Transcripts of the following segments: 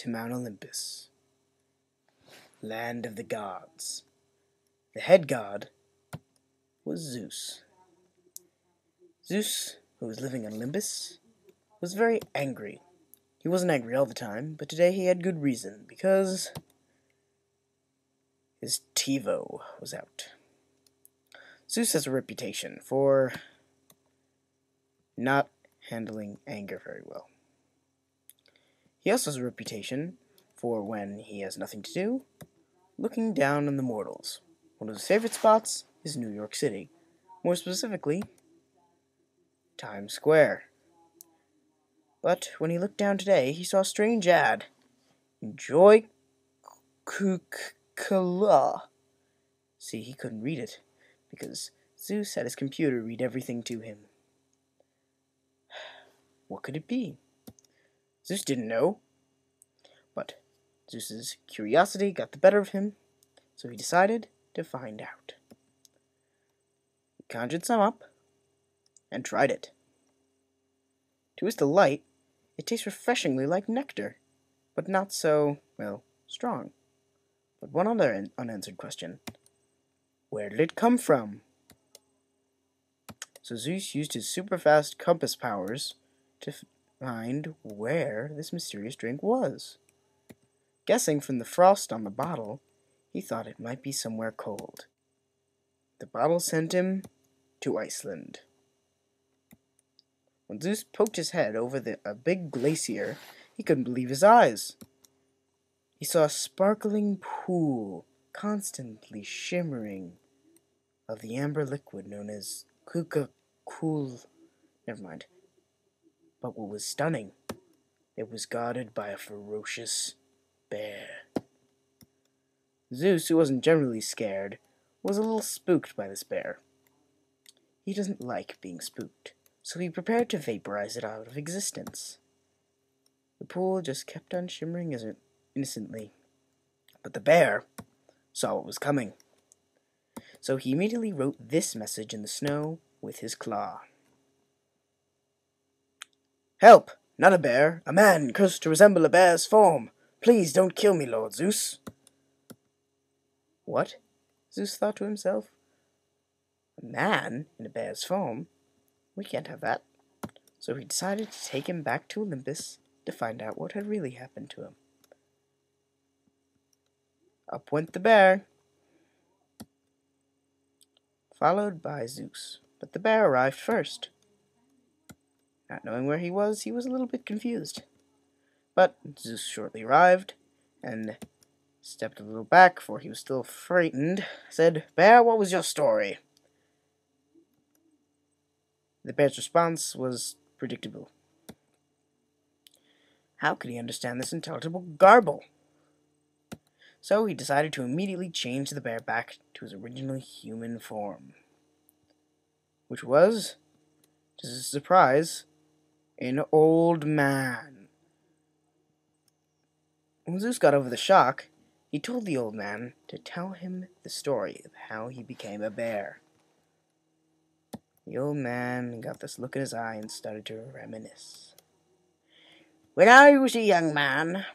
to Mount Olympus, land of the gods. The head god was Zeus. Zeus, who was living on Olympus, was very angry. He wasn't angry all the time, but today he had good reason, because his TiVo was out. Zeus has a reputation for not handling anger very well. He also has a reputation for, when he has nothing to do, looking down on the mortals. One of his favorite spots is New York City, more specifically, Times Square. But when he looked down today, he saw a strange ad. Enjoy Kukala. See, he couldn't read it, because Zeus had his computer read everything to him. What could it be? Zeus didn't know, but Zeus's curiosity got the better of him, so he decided to find out. He conjured some up and tried it. To his delight, it tastes refreshingly like nectar, but not so, well, strong. But one other unanswered question. Where did it come from? So Zeus used his super-fast compass powers to find where this mysterious drink was. Guessing from the frost on the bottle, he thought it might be somewhere cold. The bottle sent him to Iceland. When Zeus poked his head over a big glacier, he couldn't believe his eyes. He saw a sparkling pool, constantly shimmering, of the amber liquid known as Cool. Never mind. But what was stunning, it was guarded by a ferocious bear. Zeus, who wasn't generally scared, was a little spooked by this bear. He doesn't like being spooked, so he prepared to vaporize it out of existence. The pool just kept on shimmering innocently, but the bear saw what was coming. So he immediately wrote this message in the snow with his claw. Help! Not a bear, a man cursed to resemble a bear's form. Please don't kill me, Lord Zeus. What? Zeus thought to himself. A man in a bear's form? We can't have that. So he decided to take him back to Olympus to find out what had really happened to him. Up went the bear, followed by Zeus. But the bear arrived first. Not knowing where he was a little bit confused. But Zeus shortly arrived, and stepped a little back, for he was still frightened, said, Bear, what was your story? The bear's response was predictable. How could he understand this intelligible garble? So he decided to immediately change the bear back to his original human form, which was, to his surprise, an old man. When Zeus got over the shock, he told the old man to tell him the story of how he became a bear. The old man got this look in his eye and started to reminisce. When I was a young man,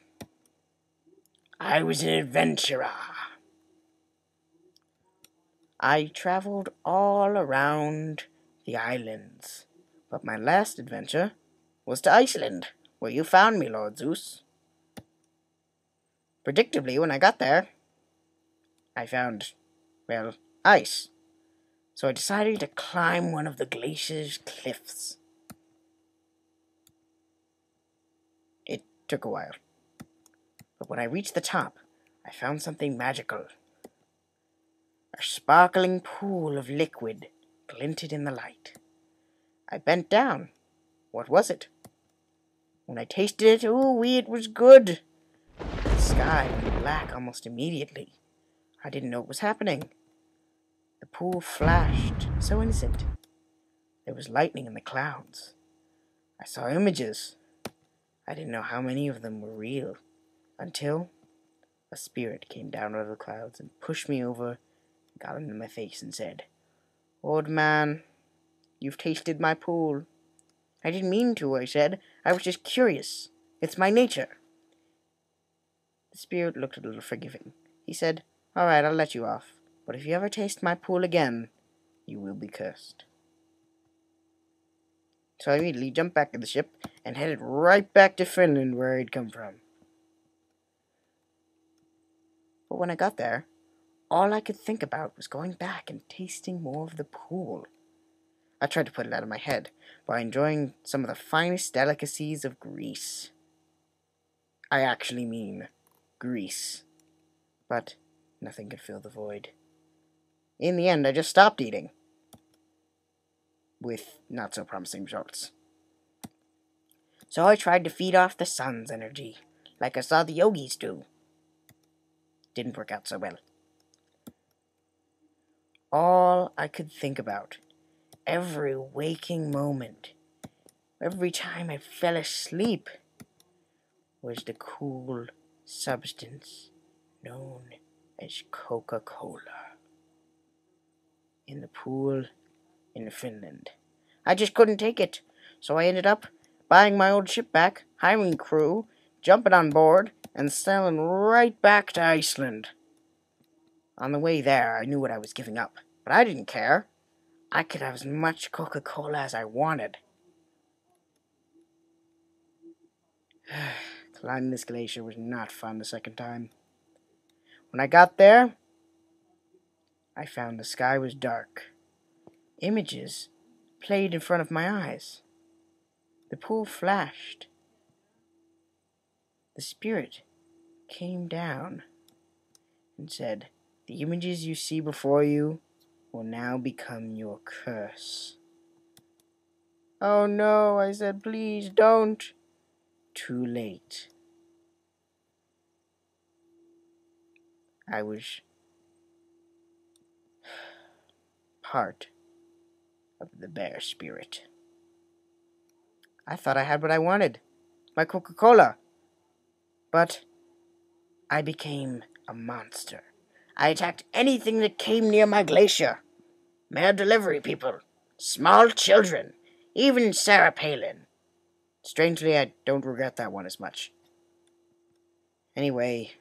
I was an adventurer. I traveled all around the islands, but my last adventure was to Iceland, where you found me, Lord Zeus. Predictably, when I got there, I found, well, ice. So I decided to climb one of the glacier's cliffs. It took a while. But when I reached the top, I found something magical. A sparkling pool of liquid glinted in the light. I bent down. What was it? When I tasted it, ooh-wee, it was good. The sky went black almost immediately. I didn't know what was happening. The pool flashed, so innocent. There was lightning in the clouds. I saw images. I didn't know how many of them were real, until a spirit came down out of the clouds and pushed me over, got into my face and said, Old man, you've tasted my pool. I didn't mean to, I said. I was just curious. It's my nature. The spirit looked a little forgiving. He said, "All right, I'll let you off. But if you ever taste my pool again, you will be cursed." So I immediately jumped back to the ship and headed right back to Finland where I'd come from. But when I got there, all I could think about was going back and tasting more of the pool. I tried to put it out of my head by enjoying some of the finest delicacies of Greece. I actually mean Greece. But nothing could fill the void. In the end, I just stopped eating. With not so promising results. So I tried to feed off the sun's energy, like I saw the yogis do. Didn't work out so well. All I could think about, every waking moment, every time I fell asleep, was the cool substance known as Coca-Cola. In the pool in Finland. I just couldn't take it, so I ended up buying my old ship back, hiring crew, jumping on board, and sailing right back to Iceland. On the way there, I knew what I was giving up, but I didn't care. I could have as much Coca-Cola as I wanted. Climbing this glacier was not fun the second time. When I got there, I found the sky was dark. Images played in front of my eyes. The pool flashed. The spirit came down and said, "The images you see before you will now become your curse." "Oh no," I said, "please don't." Too late. I was part of the bear spirit. I thought I had what I wanted, my Coca-Cola. But I became a monster. I attacked anything that came near my glacier. Mail delivery people, small children, even Sarah Palin. Strangely, I don't regret that one as much. Anyway,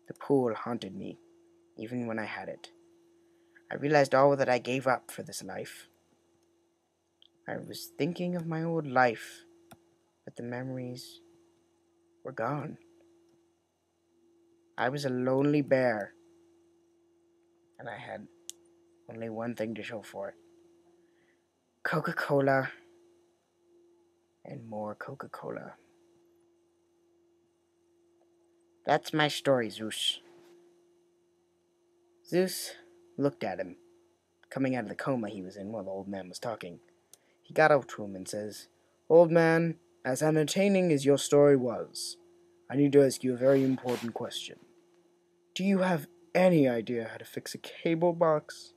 the pool haunted me, even when I had it. I realized all that I gave up for this life. I was thinking of my old life, but the memories were gone. I was a lonely bear, and I had only one thing to show for it. Coca-Cola and more Coca-Cola. That's my story, Zeus. Zeus looked at him, coming out of the coma he was in while the old man was talking. He got up to him and says, "Old man, as entertaining as your story was, I need to ask you a very important question. Do you have any idea how to fix a cable box?"